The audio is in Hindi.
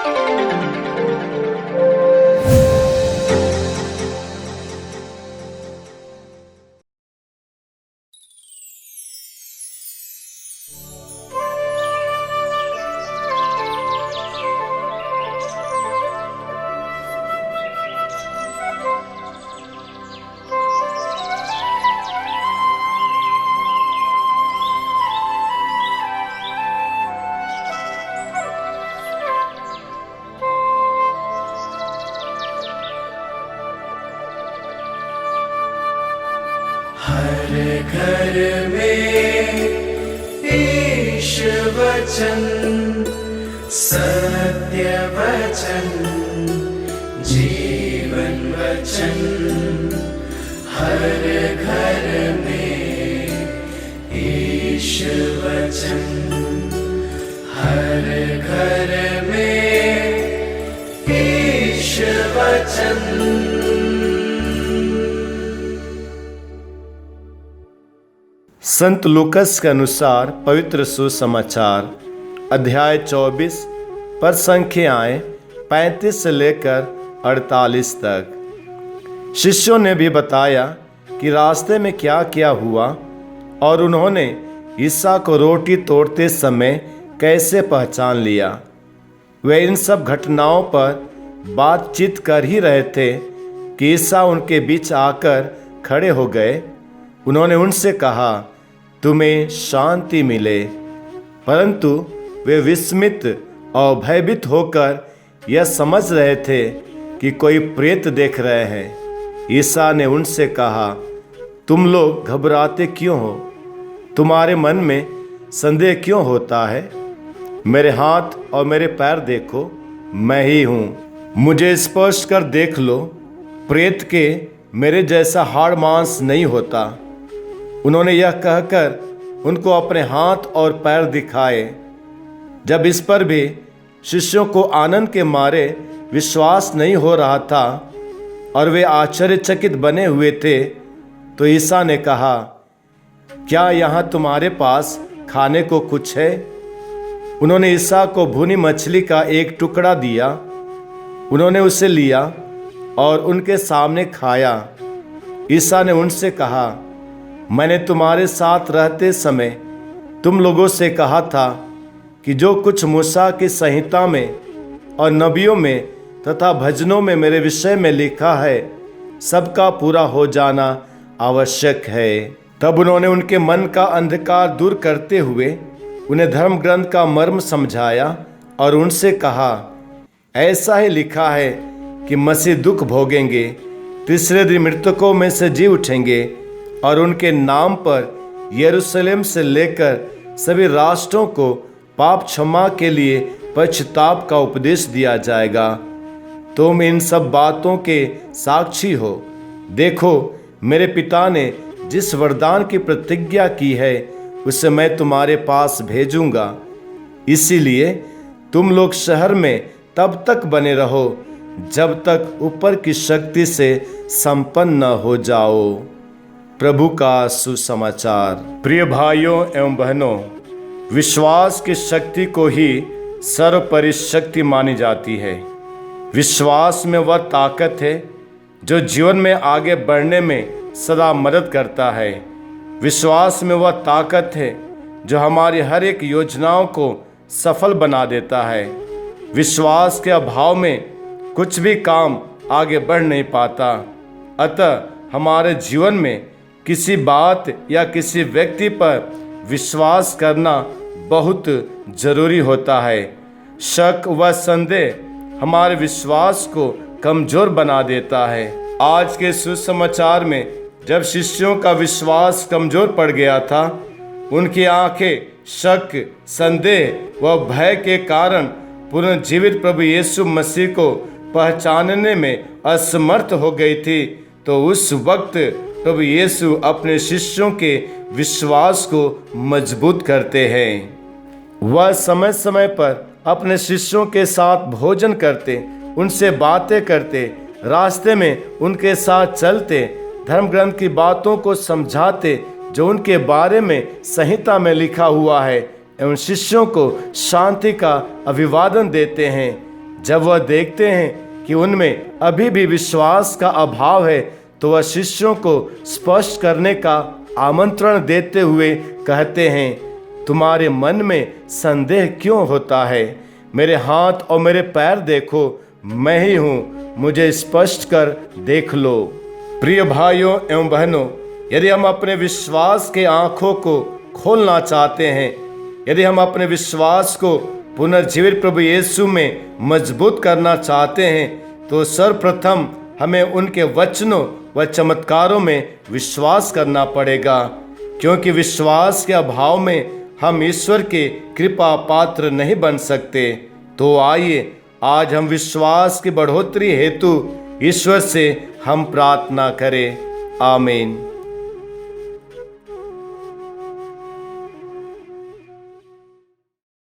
हर घर में ईश वचन, सत्य वचन, जीवन वचन। हर घर में ईश वचन, हर घर में ईश वचन। संत लूकस के अनुसार पवित्र सुसमाचार अध्याय 24 पर संख्याएं 35 से लेकर 48 तक। शिष्यों ने भी बताया कि रास्ते में क्या क्या हुआ और उन्होंने ईसा को रोटी तोड़ते समय कैसे पहचान लिया। वे इन सब घटनाओं पर बातचीत कर ही रहे थे कि ईसा उनके बीच आकर खड़े हो गए। उन्होंने उनसे कहा, तुम्हें शांति मिले। परंतु वे विस्मित और भयभीत होकर यह समझ रहे थे कि कोई प्रेत देख रहे हैं। ईसा ने उनसे कहा, तुम लोग घबराते क्यों हो? तुम्हारे मन में संदेह क्यों होता है? मेरे हाथ और मेरे पैर देखो, मैं ही हूँ। मुझे स्पर्श कर देख लो। प्रेत के मेरे जैसा हाड़ मांस नहीं होता। उन्होंने यह कहकर उनको अपने हाथ और पैर दिखाए। जब इस पर भी शिष्यों को आनंद के मारे विश्वास नहीं हो रहा था और वे आश्चर्यचकित बने हुए थे, तो ईसा ने कहा, क्या यहाँ तुम्हारे पास खाने को कुछ है? उन्होंने ईसा को भुनी मछली का एक टुकड़ा दिया। उन्होंने उसे लिया और उनके सामने खाया। ईसा ने उनसे कहा, मैंने तुम्हारे साथ रहते समय तुम लोगों से कहा था कि जो कुछ मूसा की संहिता में और नबियों में तथा भजनों में मेरे विषय में लिखा है, सबका पूरा हो जाना आवश्यक है। तब उन्होंने उनके मन का अंधकार दूर करते हुए उन्हें धर्म ग्रंथ का मर्म समझाया और उनसे कहा, ऐसा ही लिखा है कि मसीह दुख भोगेंगे, तीसरे दिन मृतकों में से जी उठेंगे और उनके नाम पर यरूशलेम से लेकर सभी राष्ट्रों को पाप क्षमा के लिए पश्चाताप का उपदेश दिया जाएगा। तुम इन सब बातों के साक्षी हो। देखो, मेरे पिता ने जिस वरदान की प्रतिज्ञा की है उसे मैं तुम्हारे पास भेजूंगा। इसीलिए तुम लोग शहर में तब तक बने रहो जब तक ऊपर की शक्ति से संपन्न न हो जाओ। प्रभु का सुसमाचार। प्रिय भाइयों एवं बहनों, विश्वास की शक्ति को ही सर्वोपरि शक्ति मानी जाती है। विश्वास में वह ताकत है जो जीवन में आगे बढ़ने में सदा मदद करता है। विश्वास में वह ताकत है जो हमारी हर एक योजनाओं को सफल बना देता है। विश्वास के अभाव में कुछ भी काम आगे बढ़ नहीं पाता। अतः हमारे जीवन में किसी बात या किसी व्यक्ति पर विश्वास करना बहुत जरूरी होता है। शक व संदेह हमारे विश्वास को कमजोर बना देता है। आज के सुसमाचार में जब शिष्यों का विश्वास कमजोर पड़ गया था, उनकी आंखें शक, संदेह व भय के कारण पुनर्जीवित प्रभु यीशु मसीह को पहचानने में असमर्थ हो गई थी, तो उस वक्त प्रभु यीशु अपने शिष्यों के विश्वास को मजबूत करते हैं। वह समय समय पर अपने शिष्यों के साथ भोजन करते, उनसे बातें करते, रास्ते में उनके साथ चलते, धर्म ग्रंथ की बातों को समझाते जो उनके बारे में संहिता में लिखा हुआ है, एवं शिष्यों को शांति का अभिवादन देते हैं। जब वह देखते हैं कि उनमें अभी भी विश्वास का अभाव है तो वह शिष्यों को स्पष्ट करने का आमंत्रण देते हुए कहते हैं, तुम्हारे मन में संदेह क्यों होता है? मेरे हाथ और मेरे पैर देखो, मैं ही हूँ, मुझे स्पष्ट कर देख लो। प्रिय भाइयों एवं बहनों, यदि हम अपने विश्वास के आँखों को खोलना चाहते हैं, यदि हम अपने विश्वास को पुनर्जीवित प्रभु यीशु में मजबूत करना चाहते हैं, तो सर्वप्रथम हमें उनके वचनों व चमत्कारों में विश्वास करना पड़ेगा, क्योंकि विश्वास के अभाव में हम ईश्वर के कृपा पात्र नहीं बन सकते। तो आइए आज हम विश्वास की बढ़ोतरी हेतु ईश्वर से हम प्रार्थना करें। आमीन।